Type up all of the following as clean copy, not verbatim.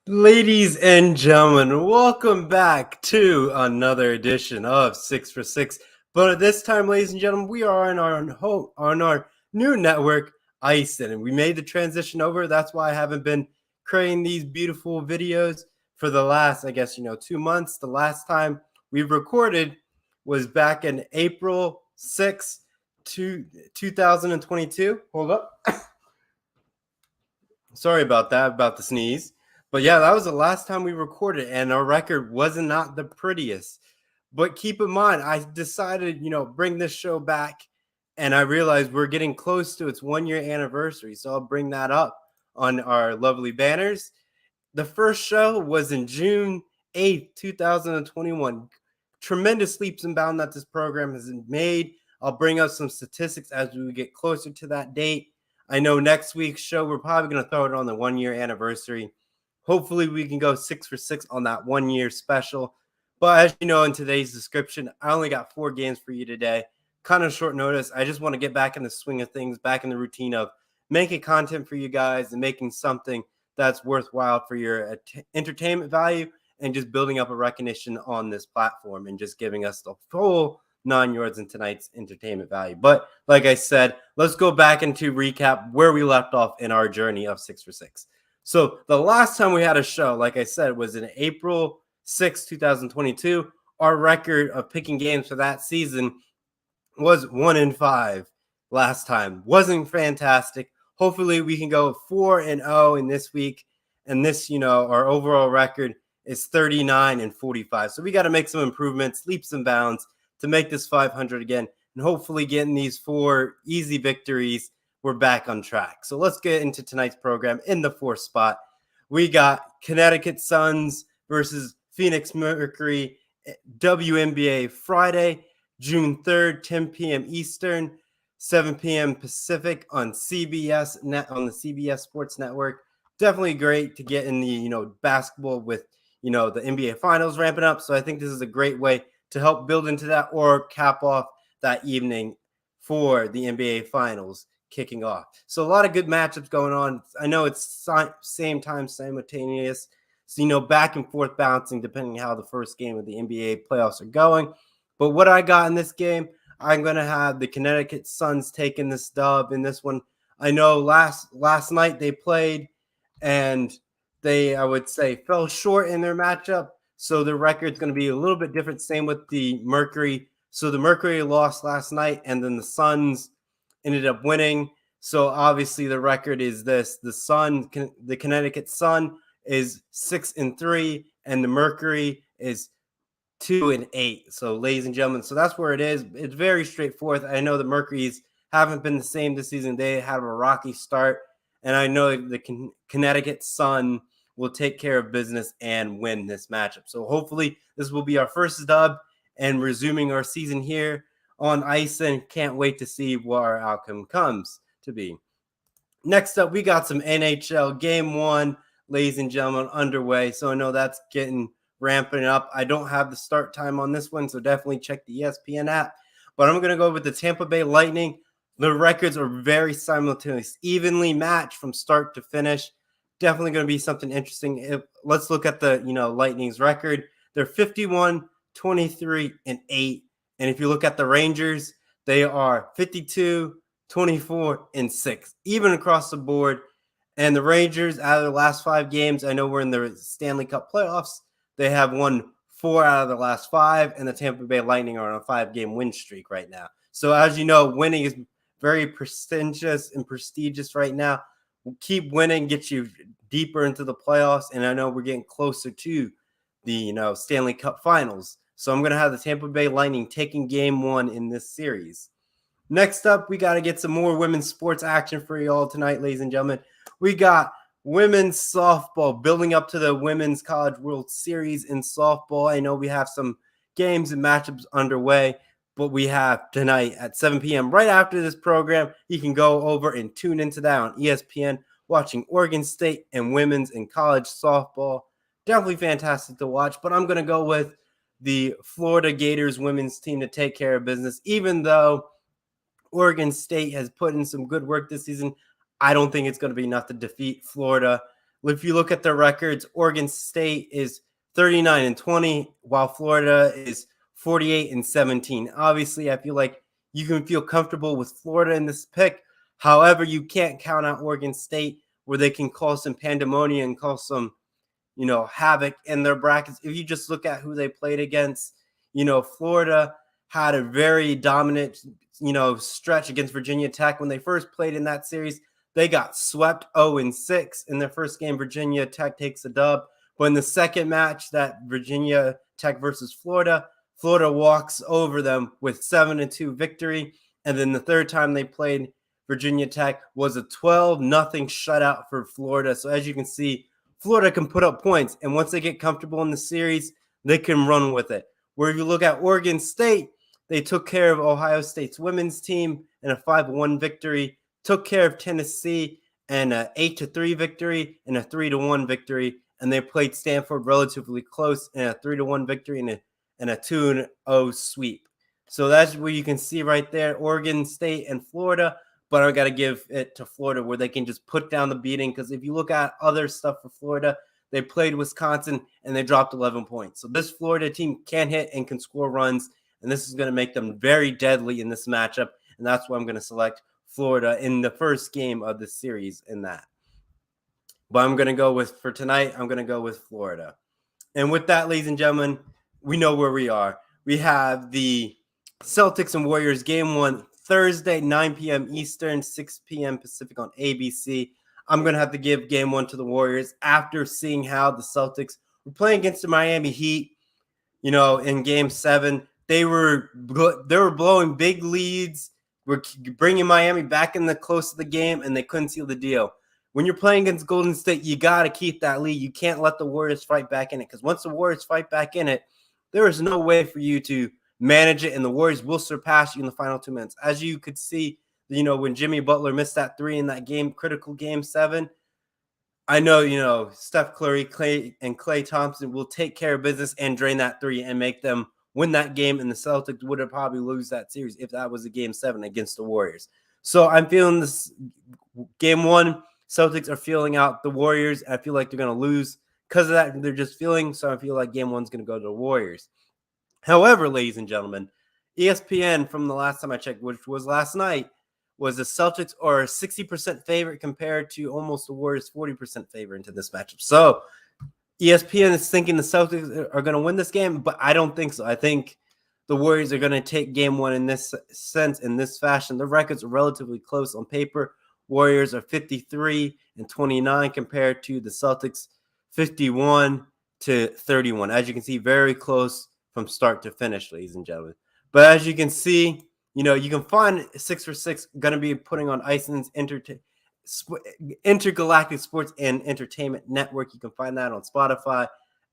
Ladies and gentlemen, welcome back to another edition of Six for Six. But at this time, ladies and gentlemen, we are on our new network, Ison, and we made the transition over. That's why I haven't been creating these beautiful videos for the last, 2 months. The last time we recorded was back in April 6th, 2022. Hold up. Sorry about that, about the sneeze. But yeah, that was the last time we recorded, and our record was not the prettiest. But keep in mind, I decided, bring this show back, and I realized we're getting close to its 1 year anniversary. So I'll bring that up on our lovely banners. The first show was in June 8th, 2021. Tremendous leaps and bounds that this program has made. I'll bring up some statistics as we get closer to that date. I know next week's show, we're probably going to throw it on the 1 year anniversary. Hopefully, we can go 6 for 6 on that 1 year special. But as you know, in today's description, I only got 4 games for you today. Kind of short notice. I just want to get back in the swing of things, back in the routine of making content for you guys and making something that's worthwhile for your entertainment value and just building up a recognition on this platform and just giving us the full 9 yards in tonight's entertainment value. But like I said, let's go back into recap where we left off in our journey of 6 for 6. So the last time we had a show, like I said, was in April 6th, 2022. Our record of picking games for that season was 1-5 last time. Wasn't fantastic. Hopefully we can go 4-0 in this week. And this, our overall record is 39-45. So we got to make some improvements, leaps and bounds to make this 500 again. And hopefully getting these 4 easy victories, we're back on track. So let's get into tonight's program. In the 4th spot, we got Connecticut Suns versus Phoenix Mercury, WNBA Friday, June 3rd, 10 p.m. Eastern, 7 p.m. Pacific on CBS on the CBS Sports Network. Definitely great to get in the basketball with the NBA Finals ramping up. So I think this is a great way to help build into that or cap off that evening for the NBA Finals kicking off. So a lot of good matchups going on. I know it's same time simultaneous. So, back and forth bouncing depending on how the first game of the NBA playoffs are going. But what I got in this game, I'm going to have the Connecticut Suns taking this dub in this one. I know last night they played and they, I would say, fell short in their matchup. So the record's going to be a little bit different. Same with the Mercury. So the Mercury lost last night and then the Suns ended up winning. So obviously the record is this. The Connecticut Sun is 6-3 and the Mercury is 2-8. So ladies and gentlemen, so that's where it is. It's very straightforward. I know the Mercuries haven't been the same this season. They had a rocky start. And I know the Connecticut Sun will take care of business and win this matchup. So hopefully this will be our first dub and resuming our season here on ice, and can't wait to see what our outcome comes to be. Next up, we got some NHL Game 1, ladies and gentlemen, underway. So I know that's getting ramping up. I don't have the start time on this one, so definitely check the ESPN app. But I'm going to go with the Tampa Bay Lightning. The records are very simultaneous, evenly matched from start to finish. Definitely going to be something interesting. Let's look at the Lightning's record. They're 51, 23, and 8. And if you look at the Rangers, they are 52, 24, and 6, even across the board. And the Rangers, out of the last 5 games, I know we're in the Stanley Cup playoffs. They have won 4 out of the last 5, and the Tampa Bay Lightning are on a 5-game win streak right now. So as you know, winning is very prestigious right now. Keep winning, get you deeper into the playoffs, and I know we're getting closer to the Stanley Cup Finals. So I'm going to have the Tampa Bay Lightning taking Game 1 in this series. Next up, we got to get some more women's sports action for you all tonight, ladies and gentlemen. We got women's softball building up to the Women's College World Series in softball. I know we have some games and matchups underway, but we have tonight at 7 p.m. right after this program. You can go over and tune into that on ESPN, watching Oregon State and women's and college softball. Definitely fantastic to watch, but I'm going to go with the Florida Gators women's team to take care of business. Even though Oregon State has put in some good work this season, I don't think it's going to be enough to defeat Florida. If you look at their records, Oregon State is 39-20, while Florida is 48-17. Obviously, I feel like you can feel comfortable with Florida in this pick. However, you can't count out Oregon State, where they can cause some pandemonium and cause some, havoc in their brackets. If you just look at who they played against, Florida had a very dominant, stretch against Virginia Tech. When they first played in that series, they got swept 0-6 in their first game. Virginia Tech takes a dub. But in the second match, that Virginia Tech versus Florida, Florida walks over them with 7-2 victory. And then the third time they played Virginia Tech was a 12-0 shutout for Florida. So as you can see, Florida can put up points. And once they get comfortable in the series, they can run with it. Where if you look at Oregon State, they took care of Ohio State's women's team in a 5-1 victory, took care of Tennessee in an 8-3 victory and a 3-1 victory. And they played Stanford relatively close in a 3-1 victory and a 2-0 sweep. So that's where you can see right there, Oregon State and Florida. But I got to give it to Florida where they can just put down the beating. Because if you look at other stuff for Florida, they played Wisconsin and they dropped 11 points. So this Florida team can hit and can score runs. And this is going to make them very deadly in this matchup. And that's why I'm going to select Florida in the first game of the series in that. But I'm going to go with, for tonight, I'm going to go with Florida. And with that, ladies and gentlemen, we know where we are. We have the Celtics and Warriors game 1 Thursday, 9 p.m. Eastern, 6 p.m. Pacific on ABC. I'm going to have to give game 1 to the Warriors after seeing how the Celtics were playing against the Miami Heat, in game 7. They were blowing big leads. We're bringing Miami back in the close of the game, and they couldn't seal the deal. When you're playing against Golden State, you got to keep that lead. You can't let the Warriors fight back in it, because once the Warriors fight back in it, there is no way for you to manage it, and the Warriors will surpass you in the final 2 minutes. As you could see, when Jimmy Butler missed that 3 in that game, critical game 7, I know, Steph Curry, Klay Thompson will take care of business and drain that 3 and make them win that game, and the Celtics would have probably lose that series if that was a game 7 against the Warriors. So I'm feeling this game 1, Celtics are feeling out the Warriors. I feel like they're going to lose because of that. They're just feeling, so I feel like game 1's going to go to the Warriors. However, ladies and gentlemen, ESPN from the last time I checked, which was last night, was the Celtics are a 60% favorite compared to almost the Warriors 40% favorite into this matchup. So ESPN is thinking the Celtics are going to win this game, but I don't think so. I think the Warriors are going to take game 1 in this sense, in this fashion. The records are relatively close on paper. Warriors are 53-29 compared to the Celtics 51-31. As you can see, very close from start to finish, ladies and gentlemen. But as you can see, you can find 6 for 6 going to be putting on Iceland's Intergalactic Sports and Entertainment Network. You can find that on Spotify,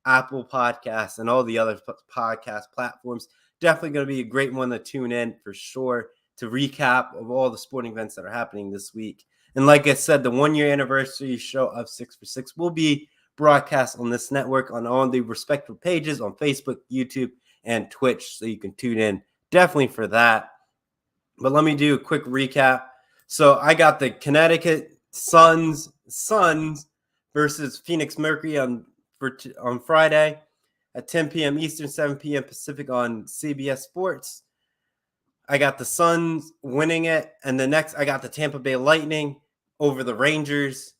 Apple Podcasts, and all the other podcast platforms. Definitely going to be a great one to tune in for sure to recap of all the sporting events that are happening this week. And like I said, the 1-year anniversary show of 6 for 6 will be broadcast on this network on all the respective pages on Facebook, YouTube, and Twitch. So you can tune in definitely for that. But let me do a quick recap. So I got the Connecticut Suns versus Phoenix Mercury on Friday at 10 p.m. Eastern, 7 p.m. Pacific on CBS Sports. I got the Suns winning it. And the next, I got the Tampa Bay Lightning over the Rangers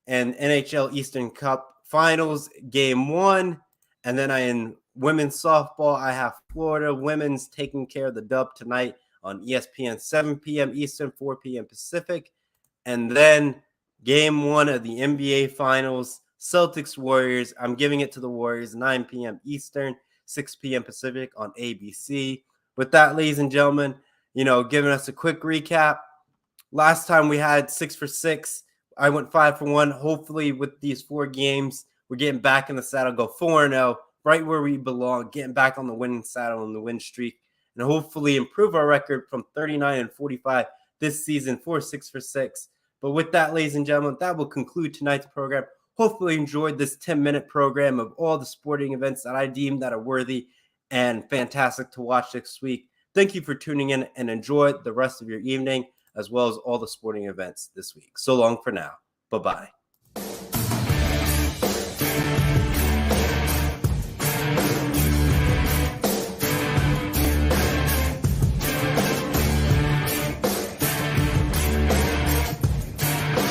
and NHL Eastern Cup Finals game 1. And then in women's softball, I have Florida women's taking care of the dub tonight on ESPN, 7 p.m. Eastern, 4 p.m. Pacific. And then game 1 of the NBA Finals, Celtics Warriors. I'm giving it to the Warriors, 9 p.m. Eastern, 6 p.m. Pacific on ABC. With that, ladies and gentlemen, giving us a quick recap. Last time we had 6 for 6. I went 5 for 1. Hopefully with these 4 games, we're getting back in the saddle, go 4-0, right where we belong, getting back on the winning saddle and the win streak, and hopefully improve our record from 39-45 this season for 6 for 6. But with that, ladies and gentlemen, that will conclude tonight's program. Hopefully you enjoyed this 10-minute program of all the sporting events that I deem that are worthy and fantastic to watch next week. Thank you for tuning in and enjoy the rest of your evening, as well as all the sporting events this week. So long for now. Bye-bye.